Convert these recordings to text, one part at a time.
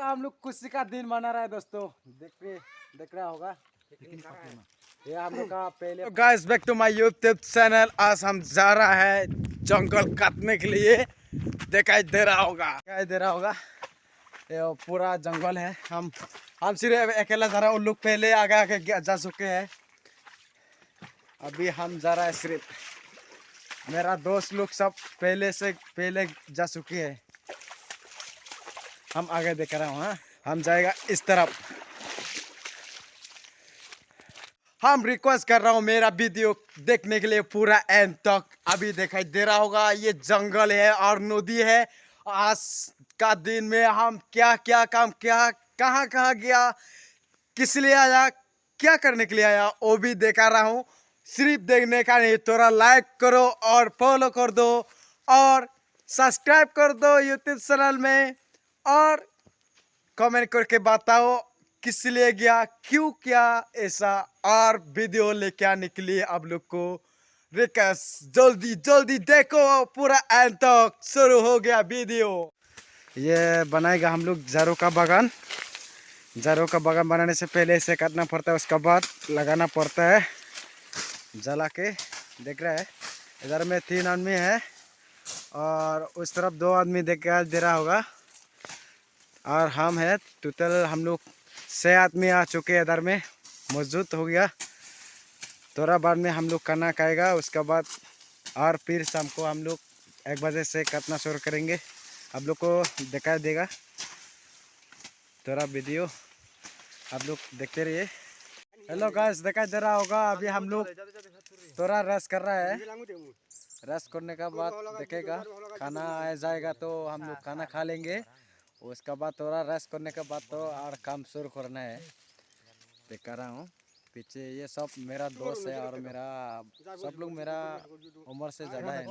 हम लोग खुशी का दिन मना रहा है दोस्तों, देख रहा होगा। ये हम लोग का पहले guys back to my YouTube channel. आज हम जा रहा है जंगल काटने के लिए। दिखाई दे रहा होगा ये पूरा जंगल है। हम सिर्फ अकेला जा रहा है, उन लोग पहले आगे जा चुके हैं। अभी हम जा रहा है सिर्फ, मेरा दोस्त लोग सब पहले जा चुके हैं। हम आगे देख रहा हूँ। हाँ, हम जाएगा इस तरफ। हम रिक्वेस्ट कर रहा हूँ मेरा वीडियो देखने के लिए पूरा एंड तक। अभी दिखाई दे रहा होगा ये जंगल है और नदी है। आज का दिन में हम क्या क्या काम किया, कहाँ कहाँ गया, किस लिए आया, क्या करने के लिए आया, वो भी दिखा रहा हूँ। सिर्फ देखने का नहीं, थोड़ा लाइक करो और फॉलो कर दो और सब्सक्राइब कर दो यूट्यूब चैनल में, और कमेंट करके बताओ किस लिए गया, क्यों किया ऐसा, और वीडियो लेके आने के लिए आप लोग को रिक्वेस्ट। जल्दी जल्दी देखो पूरा एंड तक। शुरू हो गया वीडियो। ये बनाएगा हम लोग जारो का बागान। जारो का बागान बनाने से पहले इसे काटना पड़ता है, उसके बाद लगाना पड़ता है जला के। देख रहा है इधर में 3 आदमी है और उस तरफ 2 आदमी दिखाई दे रहा होगा, और हम है टोटल हम लोग 6 आदमी आ चुके हैं। इधर में मौजूद हो गया। थोड़ा बाद में हम लोग खाना खाएगा, उसके बाद और फिर शाम को हम लोग 1 बजे से काटना शुरू करेंगे। आप लोग को दिखाई देगा थोड़ा वीडियो, आप लोग देखते रहिए। हेलो गाइस, दिखाई दे रहा होगा। अभी हम लोग थोड़ा रेस्ट कर रहा है। रेस्ट करने का बाद देखेगा खाना आ जाएगा तो हम लोग खाना खा लेंगे। उसके बाद थोड़ा रेस्ट करने के बाद तो और काम शुरू करना है। देख रहा हूँ पीछे ये सब मेरा दोस्त है और मेरा सब लोग मेरा उम्र से ज़्यादा है।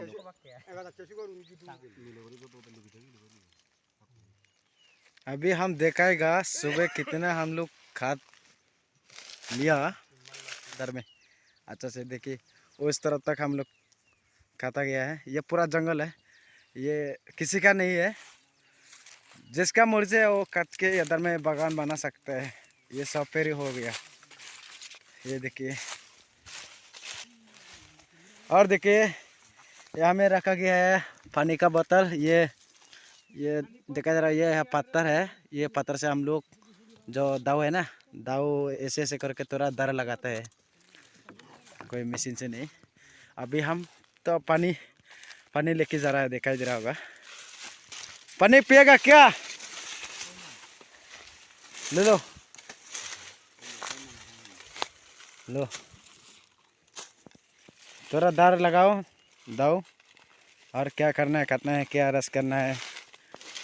अभी हम देखाएगा सुबह कितना हम लोग खाद लिया इधर में। अच्छा से देखिए उस तरफ तक हम लोग खाता गया है। ये पूरा जंगल है, ये किसी का नहीं है। जिसका मर्जी है वो काट के इधर में बागान बना सकता है। ये सब पेड़ हो गया, ये देखिए। और देखिए यहाँ में रखा गया है पानी का बोतल। ये देखा जा रहा है, ये है पत्थर है। ये पत्थर से हम लोग जो दाव है ना, दाव ऐसे ऐसे करके थोड़ा दर लगाता है, कोई मशीन से नहीं। अभी हम तो पानी लेके जा रहा है, दिखाई दे रहा होगा। पानी पिएगा क्या? ले लो लो, थोड़ा दार लगाओ दाव। और क्या करना है, काटना है क्या, रस करना है,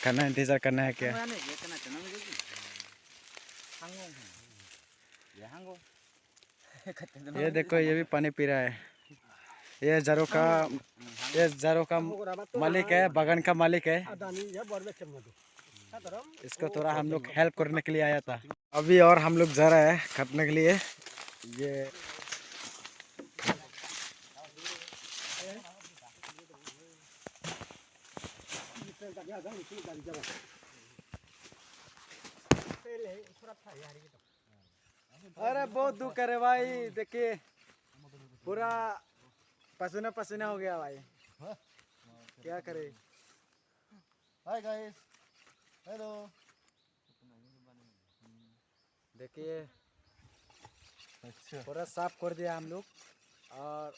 खाना इंतजार करना है क्या? ये देखो ये भी पानी पी रहा है। ये जारो का मालिक है, बागान का मालिक है। इसको थोड़ा हम लोग हेल्प करने के लिए आया था। अभी और हम लोग जा रहे हैं काटने के लिए। ये अरे बहुत दुख है भाई, देखिए पूरा पसीना पसीना हो गया भाई। क्या करे। Hi guys, hello. देखिए पूरा साफ कर दिया हम लोग, और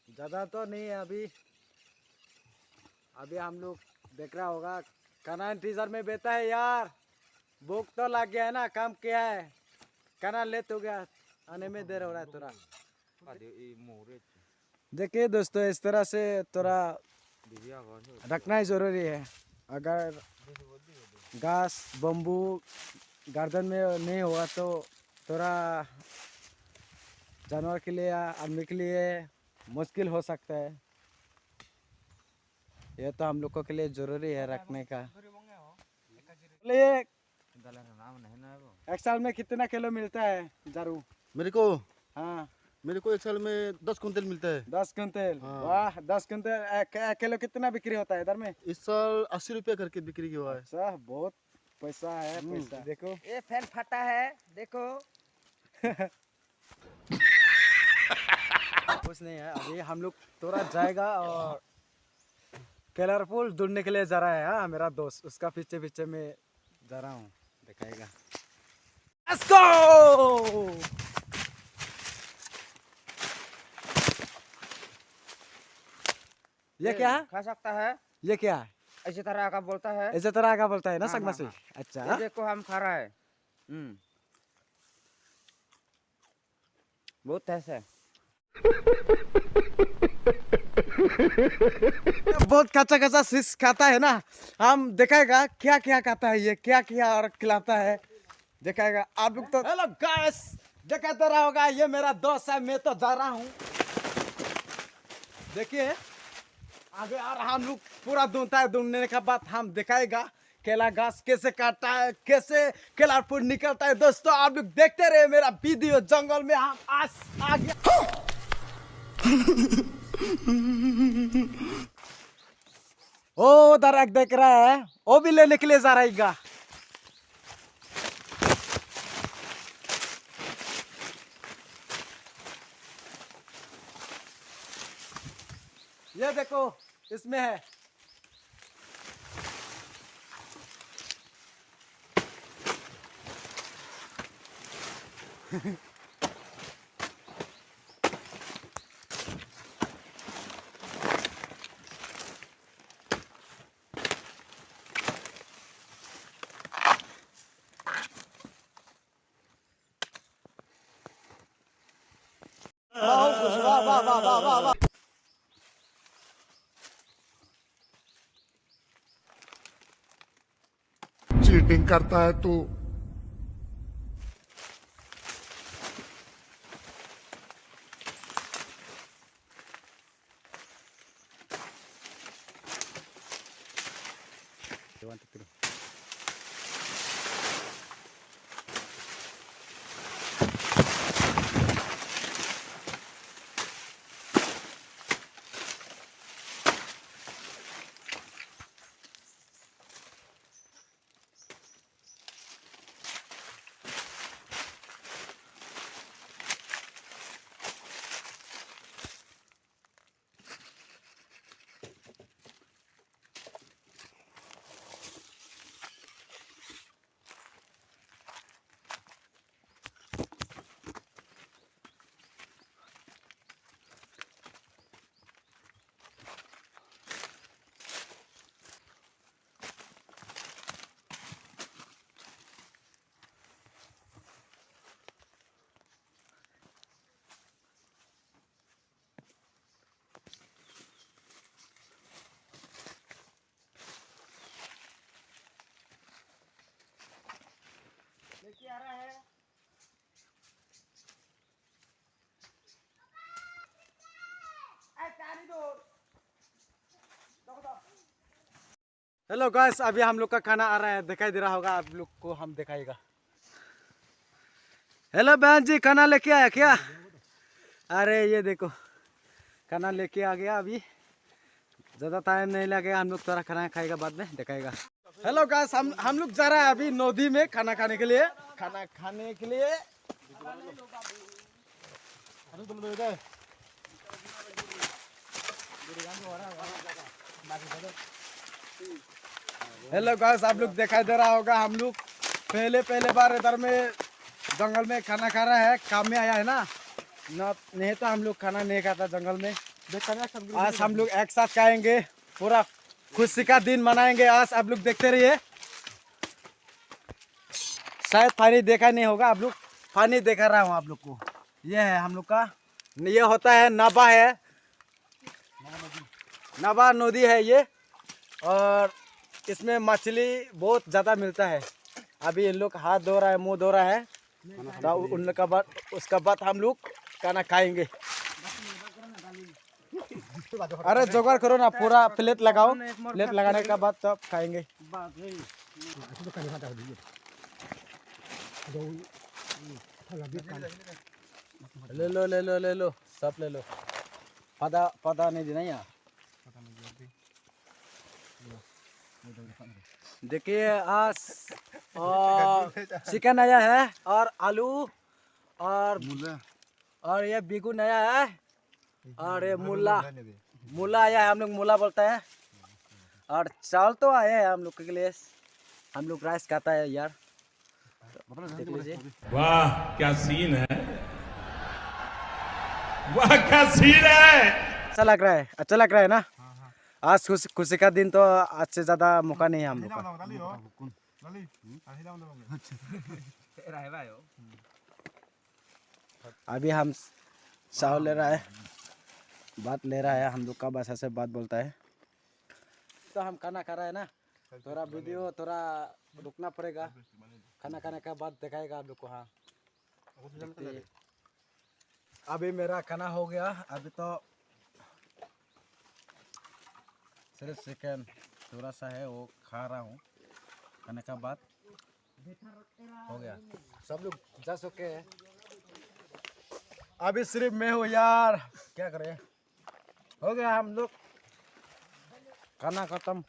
ज़्यादा तो नहीं है अभी हम लोग देख रहा होगा। खाना टीजर में बेटा है यार, भूख तो लग गया है ना, काम किया है, खाना लेट हो गया, आने में देर हो रहा है थोड़ा। देखिए दोस्तों इस तरह से थोड़ा रखना ही जरूरी है। अगर घास बम्बू गार्डन में नहीं हुआ तो थोड़ा जानवर के लिए, आदमी के लिए मुश्किल हो सकता है। ये तो हम लोगों के लिए जरूरी है रखने का। ये एक साल में कितना किलो मिलता है जारू मेरे को हाँ, मेरे को 1 साल में 10 कुंटल मिलता है। 10 कुंटल। हाँ। वाह, 10 कुंटल। एक किलो कितना बिक्री होता है इधर में? इस साल 80 रुपया करके बिक्री हुआ है। अच्छा, बहुत पैसा है पैसा। देखो ये फैन फटा है, देखो। कुछ नहीं है, अभी हम लोग थोड़ा जाएगा और कलरफुल ढूंढने के लिए जा रहा है। हाँ, मेरा दोस्त, उसका पीछे पीछे में जा रहा हूँ, दिखाएगा। Let's go! ये क्या है? खा सकता है, ये क्या है? इसी तरह का बोलता है। इस तरह का बोलता है ना हाँ, संगमा हाँ, से। हाँ। अच्छा ये देखो हम खा रहा है। बहुत ऐसा है। बहुत कच्चा कच्चा फिश खाता है ना, हम दिखाएगा क्या क्या खाता है, ये क्या क्या और खिलाता है, दिखाएगा आप लोग। तो हेलो गाइस, देखा तो रहा होगा, ये मेरा दोस्त है, मैं तो जा रहा हूँ। देखिए आगे, और हम लोग पूरा ढूंढता है, ढूंढने के बाद हम दिखाएगा केला घास कैसे काटता है, कैसे केला फूल निकलता है। दोस्तों आप लोग देखते रहे मेरा वीडियो। जंगल में हम आज आ गया। ओ उधर एक देख रहा है, वो भी लेने के लिए जा रहेगा। ये देखो इसमें है। वाह वाह वाह वाह वाह वाह। चीटिंग करता है तू। लेके आ रहा है। हेलो गाइस, अभी हम लोग का खाना आ रहा है, दिखाई दे रहा होगा आप लोग को, हम दिखाएगा। हेलो बहन जी, खाना लेके आया क्या? अरे ये देखो खाना लेके आ गया। अभी ज़्यादा टाइम नहीं लगेगा, हम लोग थोड़ा खाना खाएगा, बाद में दिखाएगा। हेलो गाइस, हम लोग जा रहे हैं अभी नदी में खाना खाने के लिए। खाना खाने के लिए हेलो गाइस, आप लोग दिखाई दे रहा होगा, हम लोग पहले बार इधर में जंगल में खाना खा रहा है। काम में आया है ना, नहीं तो हम लोग खाना नहीं खाता जंगल में। आज हम लोग एक साथ खाएंगे, पूरा खुशी का दिन मनाएंगे आज। आप लोग देखते रहिए। शायद पानी देखा नहीं होगा आप लोग, पानी देखा रहा हूँ आप लोग को। ये है हम लोग का, ये होता है नाबा है, नाबा नदी है ये, और इसमें मछली बहुत ज़्यादा मिलता है। अभी इन लोग हाथ धो रहा है, मुंह धो रहा है, तो उन लोग का बाद, उसका बाद हम लोग खाना खाएंगे। अरे जुगाड़ करो ना, पूरा प्लेट लगाओ, प्लेट लगाने के बाद तब खाएंगे। ले लो ले लो ले लो, सब ले लो। पता नहीं देना यहाँ। देखिए आज और चिकन आया है और आलू और ये बेगुन आया है और ये मूला मूला आया है, हम लोग मूला बोलता है। और चावल तो आया है हम लोग के लिए, हम लोग राइस खाता है यार। देख लीजिए, वाह क्या सीन है, वाह क्या सीन है। अच्छा लग रहा है, अच्छा लग रहा है ना। आज खुशी का दिन तो आज से ज्यादा मौका नहीं है हम लोग का। अभी हम चावल ले रहा है, बात ले रहा है, हम लोग का भाषा से बात बोलता है। तो हम खाना खा रहा है ना, थोड़ा वीडियो थोड़ा रुकना पड़ेगा, खाना खाने का बाद दिखाएगा आप लोग को। हाँ अभी मेरा खाना हो गया, अभी तो सिर्फ चिकन थोड़ा सा है वो खा रहा हूँ, खाने का बाद हो गया। सब लोग जा चुके हैं, अभी सिर्फ मैं हूँ यार, क्या करें। हो गया हम लोग खाना खत्म,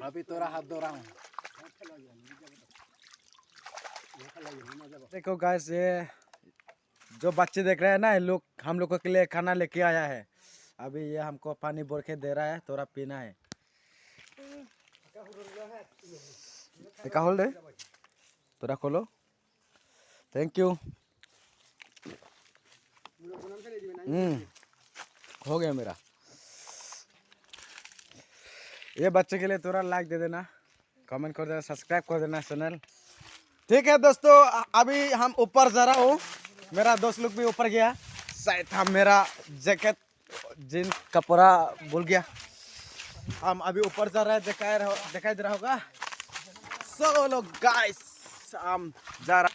अभी थोड़ा हाथ धो रहा हूँ। देखो गाइस, ये जो बच्चे देख रहे हैं ना, ये लोग हम लोग के लिए खाना लेके आया है। अभी ये हमको पानी भर के दे रहा है, थोड़ा पीना है। क्या होल रे, थोड़ा खोलो, थैंक यू। हो गया मेरा। ये बच्चे के लिए थोड़ा लाइक दे देना, कमेंट कर देना, सब्सक्राइब कर देना चैनल। ठीक है दोस्तों, अभी हम ऊपर जा रहा हूँ, मेरा दोस्त लोग भी ऊपर गया, शायद हम मेरा जैकेट जिन कपड़ा भूल गया। हम अभी ऊपर जा रहे हैं, दिखाई दे रहा होगा। सो लोग गाइस, हम जा रहा,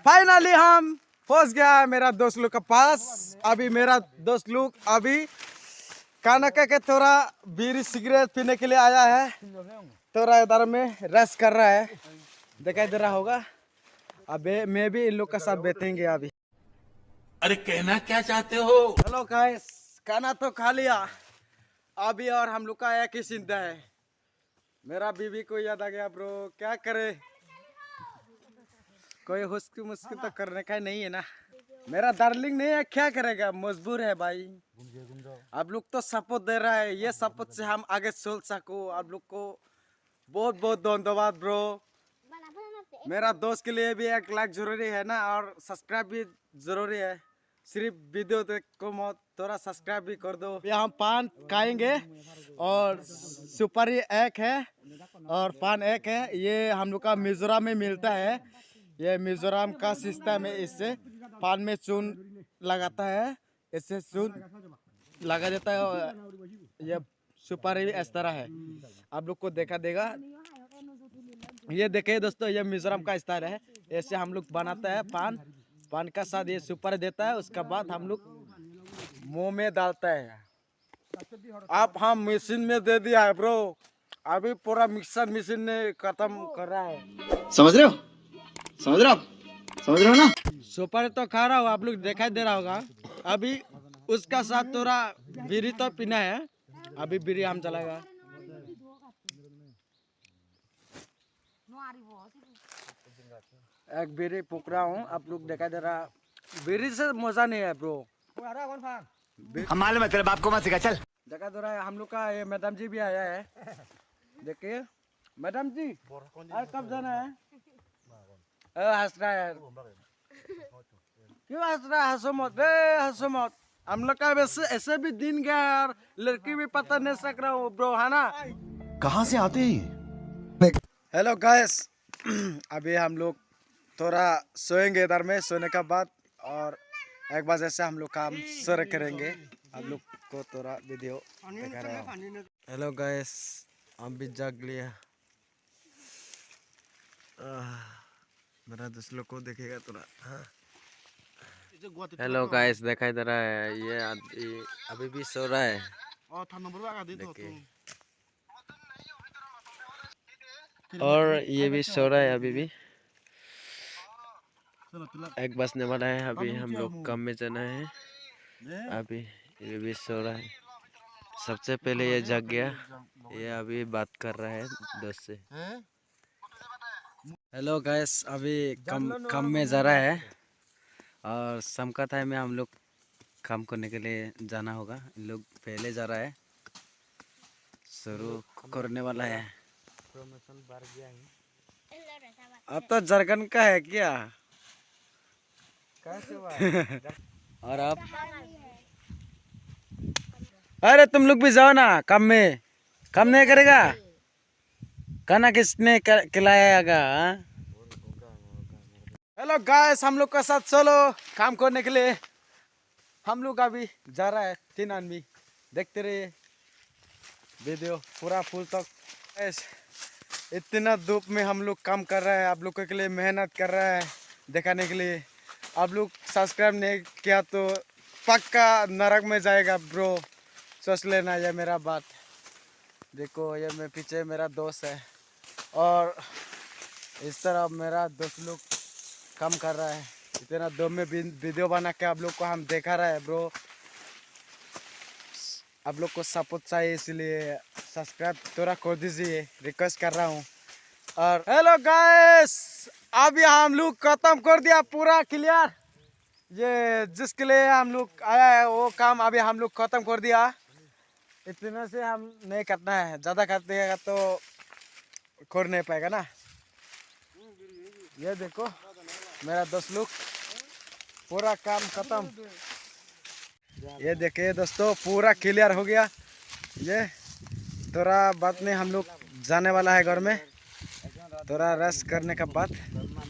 फाइनली हम पहुंच गया मेरा दोस्त लोग के पास। अभी मेरा दोस्त लोग अभी खाना खा के थोड़ा बीड़ी सिगरेट पीने के लिए आया है, थोड़ा इधर में रेस्ट कर रहा है, दिखाई दे रहा होगा। अबे मैं भी इन लोग के साथ बैठेंगे अभी। अरे कहना क्या चाहते हो। हेलो गाइस, खाना तो खा लिया अभी, और हम लोग का एक ही चिंता है, मेरा बीवी को याद आ गया ब्रो, क्या करे, कोई हुस्की मुस्की तो करने का नहीं है ना, मेरा डार्लिंग नहीं है, क्या करेगा, मजबूर है भाई। आप लोग तो सपोर्ट दे रहा है, ये सपोर्ट से हम आगे चल सको। आप लोग को बहुत बहुत धन्यवाद ब्रो। मेरा दोस्त के लिए भी एक लाइक जरूरी है ना, और सब्सक्राइब भी जरूरी है। सिर्फ वीडियो देखो मत, थोड़ा सब्सक्राइब भी कर दो। यहाँ हम पान खाएंगे और सुपारी एक है और पान एक है। ये हम लोग का मिजोरम में मिलता है, ये मिजोरम का सिस्टम है। इससे पान में चून लगाता है, इससे चून लगा देता है, और ये सुपारी भी इस तरह है, आप लोग को देखा देगा। ये देखिए दोस्तों, ये मिजोरम का स्टाइल है, ऐसे हम लोग बनाता है। पान का साथ ये सुपारी देता है, उसके बाद हम लोग मुंह में डालता है। अब हम मशीन में दे दिया है ब्रो, अभी पूरा मिक्सर मशीन ने खत्म कर रहा है। समझ रहे हो, समझ रहे हो, समझ रहे हो ना। सुपारी तो खा रहा हूँ, आप लोग दिखाई दे रहा होगा। अभी उसका साथ थोड़ा बीड़ी तो पीना है, अभी बीड़ी हम चलाएगा। एक बीड़ी फूक रहा हूँ, आप लोग दिखाई दे रहा, बीड़ी से मजा नहीं है ब्रो। हम मालूम है तेरे बाप को मत सिखा, चल। देखा दे रहा है, हम लोग का ये मैडम जी भी आया है, देखिए मैडम जी, और कब जाना है? हंस रहा है, क्यों हंस रहा है? हंसो मत रे, हंसो मत। हम लोग का वैसे ऐसे भी दिन गया यार, लड़की भी पता नहीं सक रहा हूँ ब्रो, है ना। कहाँ से आते हैं? हेलो गाइस, अभी हम लोग थोड़ा सोएंगे इधर में, सोने का बाद, और 1 बजे से हम लोग काम शुरू करेंगे। आप लोग को थोड़ा वीडियो दिखा रहा हूँ। हेलो गाइस, हम भी जाग लिया, मेरा दोस्त लोग को देखेगा थोड़ा। हेलो गाइस, दिखाई दे रहा है, ये अभी भी सो रहा है, देखिए, और ये भी सो रहा है अभी भी। 1 बजने वाला है, अभी हम लोग काम में जाना है, अभी ये भी सो रहा है। सबसे पहले ये जग गया, ये अभी बात कर रहा है दोस्त से। हेलो गाइस, अभी काम में जा रहा है और शाम का टाइम में हम लोग काम करने के लिए जाना होगा। इन लोग पहले जा रहा है, शुरू करने वाला है। अब तो जरगन का है क्या? और आप? अरे तुम लोग भी जाओ ना काम में, काम नहीं करेगा? खाना किसने खिलाएगा? हेलो गाइस, हम लोग का साथ चलो काम करने के लिए। हम लोग अभी जा रहा है 3 आदमी, देखते रहिए वीडियो पूरा फुल तक। Guys, इतना धूप में हम लोग काम कर रहा है, आप लोगों के लिए मेहनत कर रहा है दिखाने के लिए। आप लोग सब्सक्राइब नहीं किया तो पक्का नरक में जाएगा ब्रो, सोच लेना ये मेरा बात। देखो ये मैं पीछे मेरा दोस्त है और इस तरह मेरा दोस्त लोग काम कर रहा है। इतना धूप में वीडियो बना के आप लोग को हम देखा रहा है ब्रो। आप लोग को सपोर्ट चाहिए, इसलिए सब्सक्राइब थोड़ा कर दीजिए, रिक्वेस्ट कर रहा हूँ। और हेलो गाइस, अभी हम लोग खत्म कर दिया पूरा क्लियर। ये जिसके लिए हम लोग आया है वो काम अभी हम लोग खत्म कर दिया। इतने से हम नहीं करना है, ज़्यादा करते हैं तो कर नहीं पाएगा ना। ये देखो मेरा दोस्त लोग पूरा काम खत्म। ये देखिए दोस्तों पूरा क्लियर हो गया। ये थोड़ा बात नहीं, हम लोग जाने वाला है घर में थोड़ा रेस्ट करने का बाद।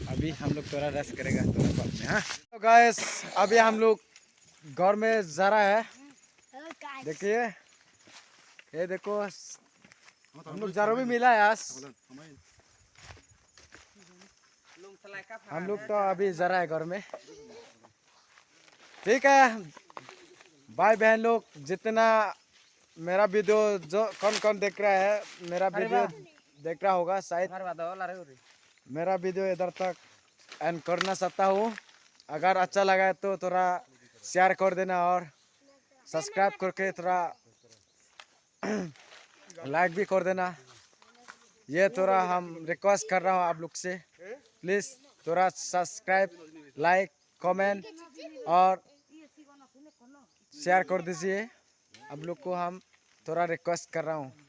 अभी हम लोग थोड़ा रेस्ट करेगा थोड़ा बाद में। हाँ तो गाइस, अभी हम लोग घर में जा रहा है। देखिए ये देखो हम लोग जारो भी मिला है आज। हम लोग तो अभी जा रहा है घर में। ठीक है भाई बहन लोग, जितना मेरा वीडियो जो कौन कौन देख रहा है, मेरा वीडियो देख रहा होगा शायद। मेरा वीडियो इधर तक एंड करना चाहता हूँ। अगर अच्छा लगा है तो थोड़ा शेयर कर देना और सब्सक्राइब करके थोड़ा लाइक भी कर देना। ये थोड़ा हम रिक्वेस्ट कर रहा हूँ आप लोग से, प्लीज़ थोड़ा सब्सक्राइब, लाइक, कमेंट और शेयर कर दीजिए। आप लोग को हम थोड़ा रिक्वेस्ट कर रहा हूँ।